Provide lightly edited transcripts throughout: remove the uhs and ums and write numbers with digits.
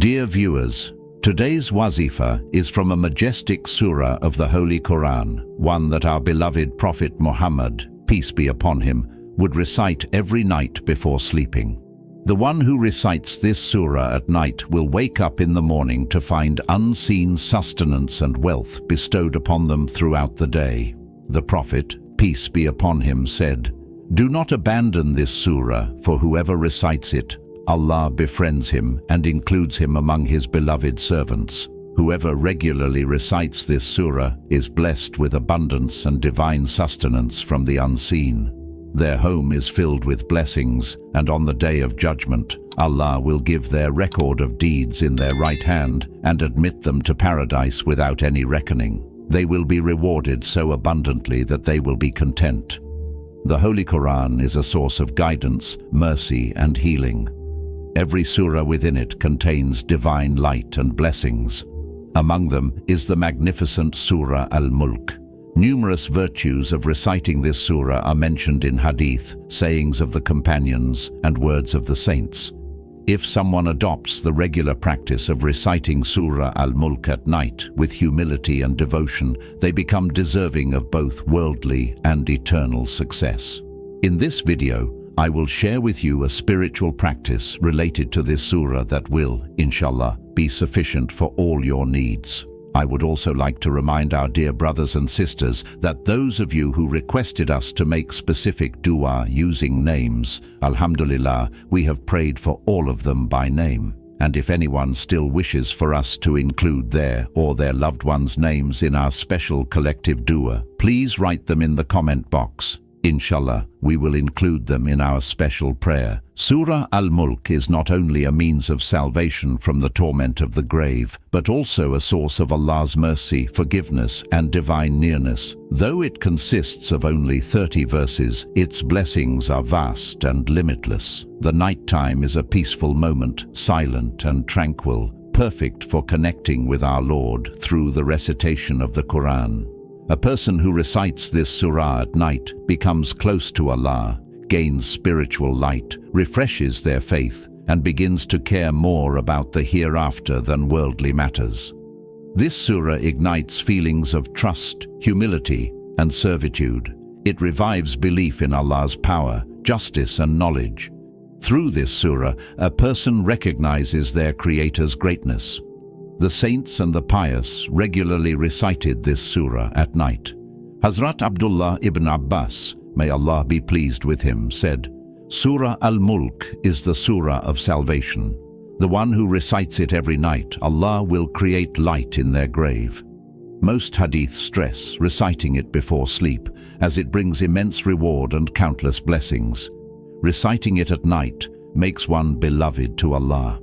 Dear viewers, today's wazifa is from a majestic surah of the Holy Quran, one that our beloved Prophet Muhammad, peace be upon him, would recite every night before sleeping. The one who recites this surah at night will wake up in the morning to find unseen sustenance and wealth bestowed upon them throughout the day. The Prophet, peace be upon him, said, "Do not abandon this surah, for whoever recites it, Allah befriends him and includes him among his beloved servants. Whoever regularly recites this surah is blessed with abundance and divine sustenance from the unseen. Their home is filled with blessings, and on the day of judgment, Allah will give their record of deeds in their right hand and admit them to paradise without any reckoning. They will be rewarded so abundantly that they will be content." The Holy Quran is a source of guidance, mercy, and healing. Every surah within it contains divine light and blessings. Among them is the magnificent Surah Al-Mulk. Numerous virtues of reciting this surah are mentioned in hadith, sayings of the companions, and words of the saints. If someone adopts the regular practice of reciting Surah Al-Mulk at night with humility and devotion, they become deserving of both worldly and eternal success. In this video, I will share with you a spiritual practice related to this surah that will, inshallah, be sufficient for all your needs. I would also like to remind our dear brothers and sisters that those of you who requested us to make specific dua using names, alhamdulillah, we have prayed for all of them by name. And if anyone still wishes for us to include their or their loved ones' names in our special collective dua, please write them in the comment box. Inshallah, we will include them in our special prayer. Surah Al-Mulk is not only a means of salvation from the torment of the grave, but also a source of Allah's mercy, forgiveness, and divine nearness. Though it consists of only 30 verses, its blessings are vast and limitless. The nighttime is a peaceful moment, silent and tranquil, perfect for connecting with our Lord through the recitation of the Quran. A person who recites this surah at night becomes close to Allah, gains spiritual light, refreshes their faith, and begins to care more about the hereafter than worldly matters. This surah ignites feelings of trust, humility, and servitude. It revives belief in Allah's power, justice, and knowledge. Through this surah, a person recognizes their Creator's greatness. The saints and the pious regularly recited this surah at night. Hazrat Abdullah ibn Abbas, may Allah be pleased with him, said, "Surah Al-Mulk is the surah of salvation. The one who recites it every night, Allah will create light in their grave." Most hadith stress reciting it before sleep, as it brings immense reward and countless blessings. Reciting it at night makes one beloved to Allah.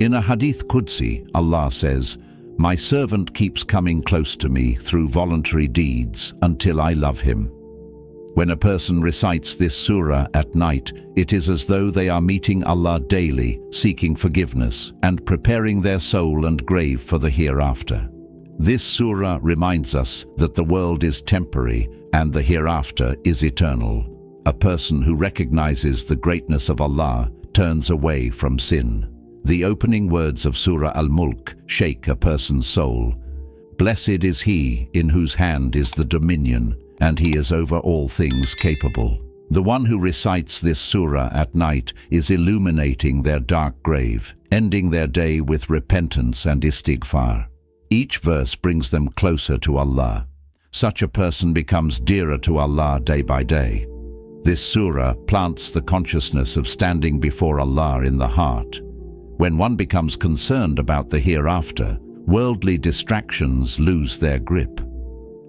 In a hadith Qudsi, Allah says, "My servant keeps coming close to me through voluntary deeds until I love him." When a person recites this surah at night, it is as though they are meeting Allah daily, seeking forgiveness, and preparing their soul and grave for the hereafter. This surah reminds us that the world is temporary and the hereafter is eternal. A person who recognizes the greatness of Allah turns away from sin. The opening words of Surah Al-Mulk shake a person's soul. "Blessed is he in whose hand is the dominion, and he is over all things capable." The one who recites this surah at night is illuminating their dark grave, ending their day with repentance and istighfar. Each verse brings them closer to Allah. Such a person becomes dearer to Allah day by day. This surah plants the consciousness of standing before Allah in the heart. When one becomes concerned about the hereafter, worldly distractions lose their grip.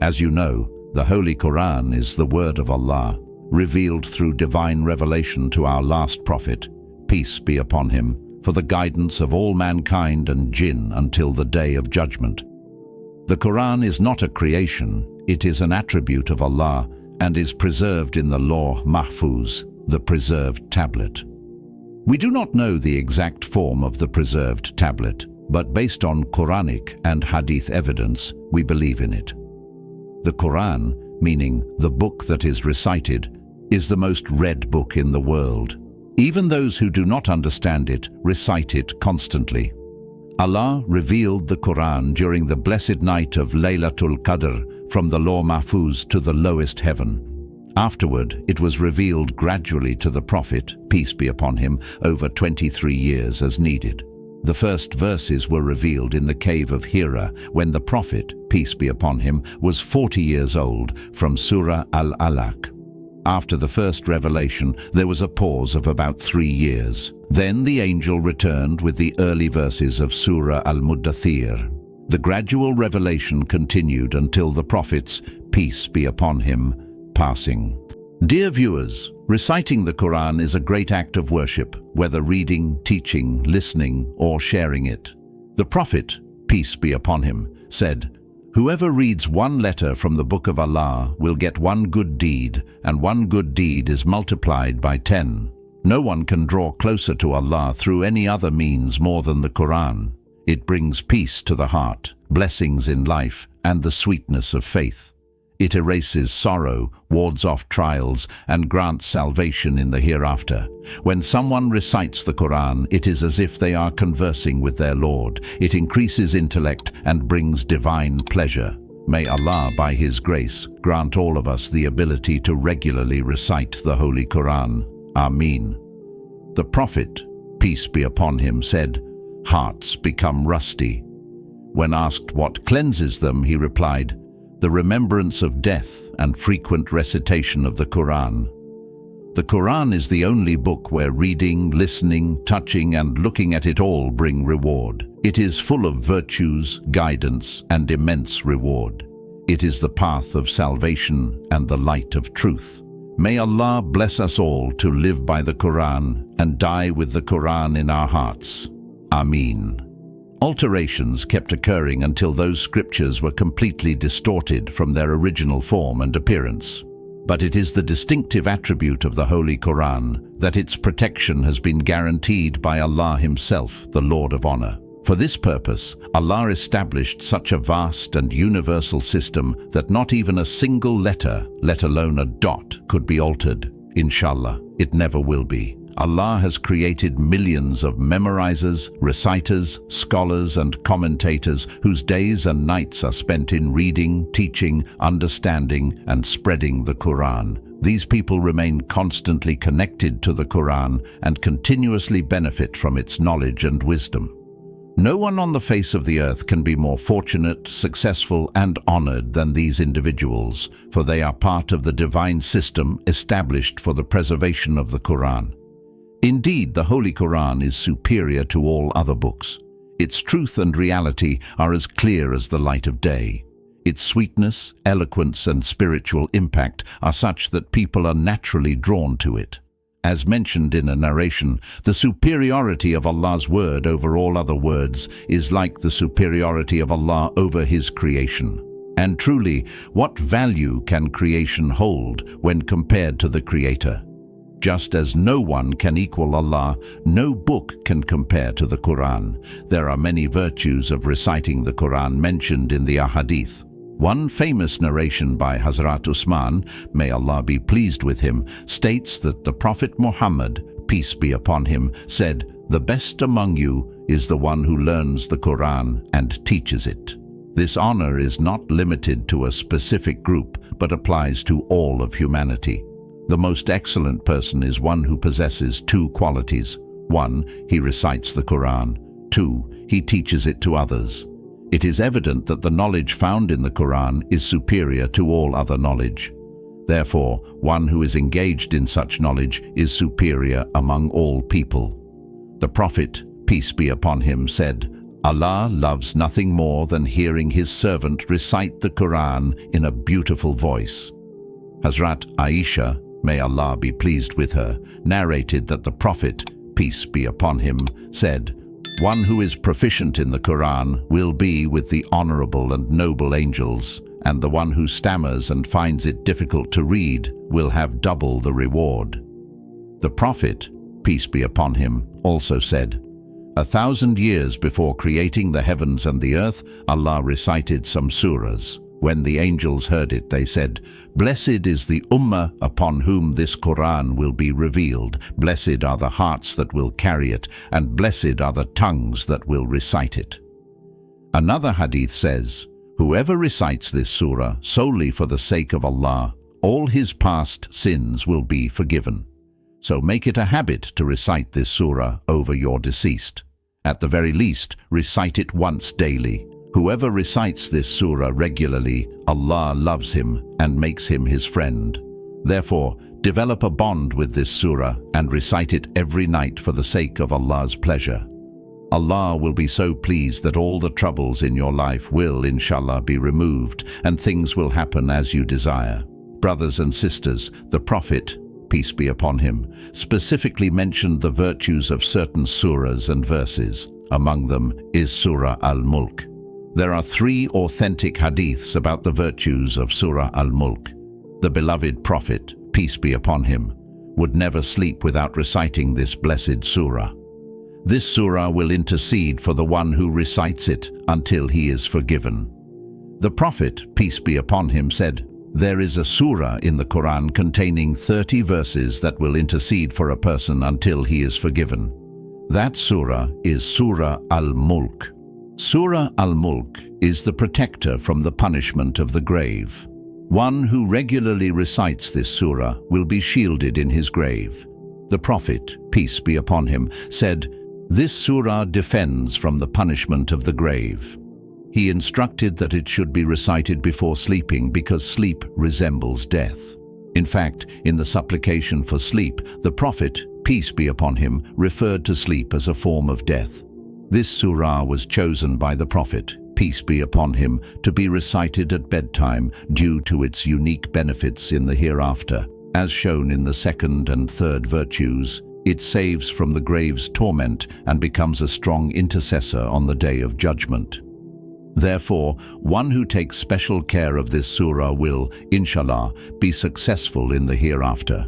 As you know, the Holy Quran is the word of Allah, revealed through divine revelation to our last prophet, peace be upon him, for the guidance of all mankind and jinn until the day of judgment. The Quran is not a creation, it is an attribute of Allah and is preserved in the Lawh Mahfuz, the preserved tablet. We do not know the exact form of the preserved tablet, but based on Quranic and Hadith evidence, we believe in it. The Quran, meaning the book that is recited, is the most read book in the world. Even those who do not understand it recite it constantly. Allah revealed the Quran during the blessed night of Laylatul Qadr from the Law Mahfuz to the lowest heaven. Afterward, it was revealed gradually to the Prophet, peace be upon him, over 23 years as needed. The first verses were revealed in the cave of Hira when the Prophet, peace be upon him, was 40 years old, from Surah Al-Alaq. After the first revelation, there was a pause of about 3 years. Then the angel returned with the early verses of Surah Al-Muddathir. The gradual revelation continued until the Prophet's, peace be upon him, passing. Dear viewers, reciting the Quran is a great act of worship, whether reading, teaching, listening, or sharing it. The Prophet, peace be upon him, said, "Whoever reads one letter from the Book of Allah will get one good deed, and one good deed is multiplied by 10. No one can draw closer to Allah through any other means more than the Quran. It brings peace to the heart, blessings in life, and the sweetness of faith. It erases sorrow, wards off trials, and grants salvation in the hereafter. When someone recites the Quran, it is as if they are conversing with their Lord. It increases intellect and brings divine pleasure. May Allah, by His grace, grant all of us the ability to regularly recite the Holy Quran. Ameen." The Prophet, peace be upon him, said, "Hearts become rusty." When asked what cleanses them, he replied, "The remembrance of death and frequent recitation of the Quran." The Quran is the only book where reading, listening, touching, and looking at it all bring reward. It is full of virtues, guidance, and immense reward. It is the path of salvation and the light of truth. May Allah bless us all to live by the Quran and die with the Quran in our hearts. Ameen. Alterations kept occurring until those scriptures were completely distorted from their original form and appearance. But it is the distinctive attribute of the Holy Quran that its protection has been guaranteed by Allah Himself, the Lord of Honor. For this purpose, Allah established such a vast and universal system that not even a single letter, let alone a dot, could be altered. Inshallah, it never will be. Allah has created millions of memorizers, reciters, scholars, and commentators whose days and nights are spent in reading, teaching, understanding, and spreading the Quran. These people remain constantly connected to the Quran and continuously benefit from its knowledge and wisdom. No one on the face of the earth can be more fortunate, successful, and honored than these individuals, for they are part of the divine system established for the preservation of the Quran. Indeed, the Holy Quran is superior to all other books. Its truth and reality are as clear as the light of day. Its sweetness, eloquence, and spiritual impact are such that people are naturally drawn to it. As mentioned in a narration, the superiority of Allah's word over all other words is like the superiority of Allah over His creation. And truly, what value can creation hold when compared to the Creator? Just as no one can equal Allah, no book can compare to the Quran. There are many virtues of reciting the Quran mentioned in the Ahadith. One famous narration by Hazrat Usman, may Allah be pleased with him, states that the Prophet Muhammad, peace be upon him, said, "The best among you is the one who learns the Quran and teaches it." This honor is not limited to a specific group, but applies to all of humanity. The most excellent person is one who possesses two qualities. 1, he recites the Quran. 2, he teaches it to others. It is evident that the knowledge found in the Quran is superior to all other knowledge. Therefore, one who is engaged in such knowledge is superior among all people. The Prophet, peace be upon him, said, "Allah loves nothing more than hearing His servant recite the Quran in a beautiful voice." Hazrat Aisha, may Allah be pleased with her, narrated that the Prophet, peace be upon him, said, "One who is proficient in the Quran will be with the honorable and noble angels, and the one who stammers and finds it difficult to read will have double the reward." The Prophet, peace be upon him, also said, 1,000 years before creating the heavens and the earth, Allah recited some surahs. When the angels heard it, they said, "Blessed is the Ummah upon whom this Quran will be revealed. Blessed are the hearts that will carry it, and blessed are the tongues that will recite it." Another hadith says, "Whoever recites this surah solely for the sake of Allah, all his past sins will be forgiven." So make it a habit to recite this surah over your deceased. At the very least, recite it once daily. Whoever recites this surah regularly, Allah loves him and makes him his friend. Therefore, develop a bond with this surah and recite it every night for the sake of Allah's pleasure. Allah will be so pleased that all the troubles in your life will, inshallah, be removed and things will happen as you desire. Brothers and sisters, the Prophet, peace be upon him, specifically mentioned the virtues of certain surahs and verses. Among them is Surah Al-Mulk. There are 3 authentic hadiths about the virtues of Surah Al-Mulk. The beloved Prophet, peace be upon him, would never sleep without reciting this blessed surah. This surah will intercede for the one who recites it until he is forgiven. The Prophet, peace be upon him, said, "There is a surah in the Quran containing 30 verses that will intercede for a person until he is forgiven. That surah is Surah Al-Mulk." Surah Al-Mulk is the protector from the punishment of the grave. One who regularly recites this surah will be shielded in his grave. The Prophet, peace be upon him, said, "This surah defends from the punishment of the grave." He instructed that it should be recited before sleeping because sleep resembles death. In fact, in the supplication for sleep, the Prophet, peace be upon him, referred to sleep as a form of death. This surah was chosen by the Prophet, peace be upon him, to be recited at bedtime due to its unique benefits in the hereafter. As shown in the 2nd and 3rd virtues, it saves from the grave's torment and becomes a strong intercessor on the day of judgment. Therefore, one who takes special care of this surah will, inshallah, be successful in the hereafter.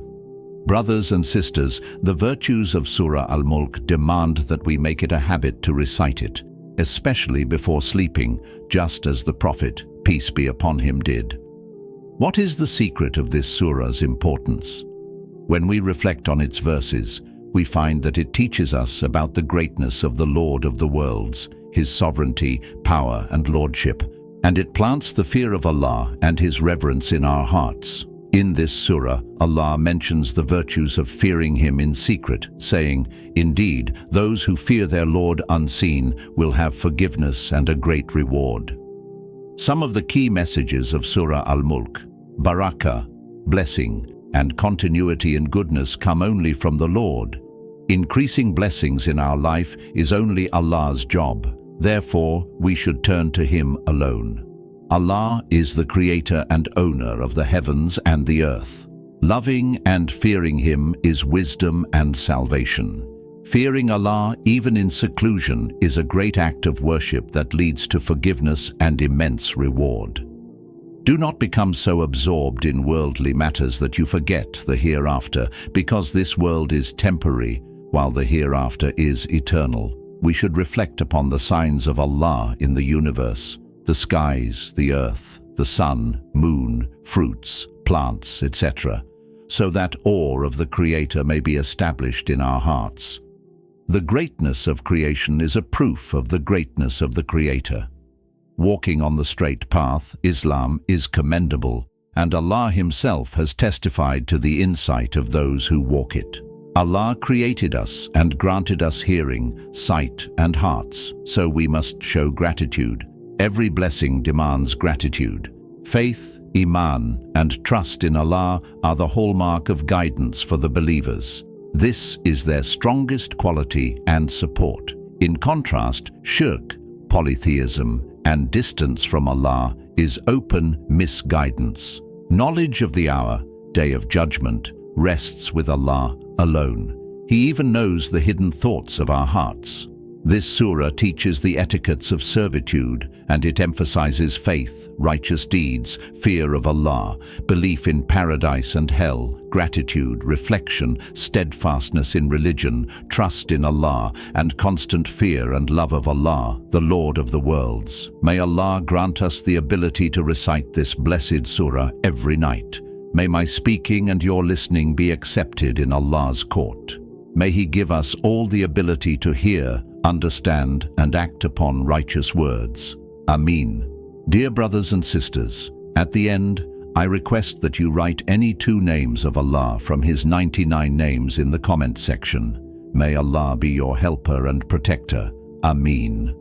Brothers and sisters, the virtues of Surah Al-Mulk demand that we make it a habit to recite it, especially before sleeping, just as the Prophet, peace be upon him, did. What is the secret of this surah's importance? When we reflect on its verses, we find that it teaches us about the greatness of the Lord of the worlds, his sovereignty, power and lordship, and it plants the fear of Allah and his reverence in our hearts. In this surah, Allah mentions the virtues of fearing him in secret, saying, "Indeed, those who fear their Lord unseen will have forgiveness and a great reward." Some of the key messages of Surah Al-Mulk, barakah, blessing, and continuity and goodness come only from the Lord. Increasing blessings in our life is only Allah's job. Therefore, we should turn to him alone. Allah is the creator and owner of the heavens and the earth. Loving and fearing him is wisdom and salvation. Fearing Allah, even in seclusion, is a great act of worship that leads to forgiveness and immense reward. Do not become so absorbed in worldly matters that you forget the hereafter, because this world is temporary, while the hereafter is eternal. We should reflect upon the signs of Allah in the universe, the skies, the earth, the sun, moon, fruits, plants, etc., so that awe of the Creator may be established in our hearts. The greatness of creation is a proof of the greatness of the Creator. Walking on the straight path, Islam, is commendable, and Allah Himself has testified to the insight of those who walk it. Allah created us and granted us hearing, sight, and hearts, so we must show gratitude. Every blessing demands gratitude. Faith, iman, and trust in Allah are the hallmark of guidance for the believers. This is their strongest quality and support. In contrast, shirk, polytheism, and distance from Allah is open misguidance. Knowledge of the hour, day of judgment, rests with Allah alone. He even knows the hidden thoughts of our hearts. This surah teaches the etiquettes of servitude, and it emphasizes faith, righteous deeds, fear of Allah, belief in paradise and hell, gratitude, reflection, steadfastness in religion, trust in Allah, and constant fear and love of Allah, the Lord of the worlds. May Allah grant us the ability to recite this blessed surah every night. May my speaking and your listening be accepted in Allah's court. May He give us all the ability to hear, understand, and act upon righteous words. Ameen. Dear brothers and sisters, at the end, I request that you write any 2 names of Allah from His 99 names in the comment section. May Allah be your helper and protector. Ameen.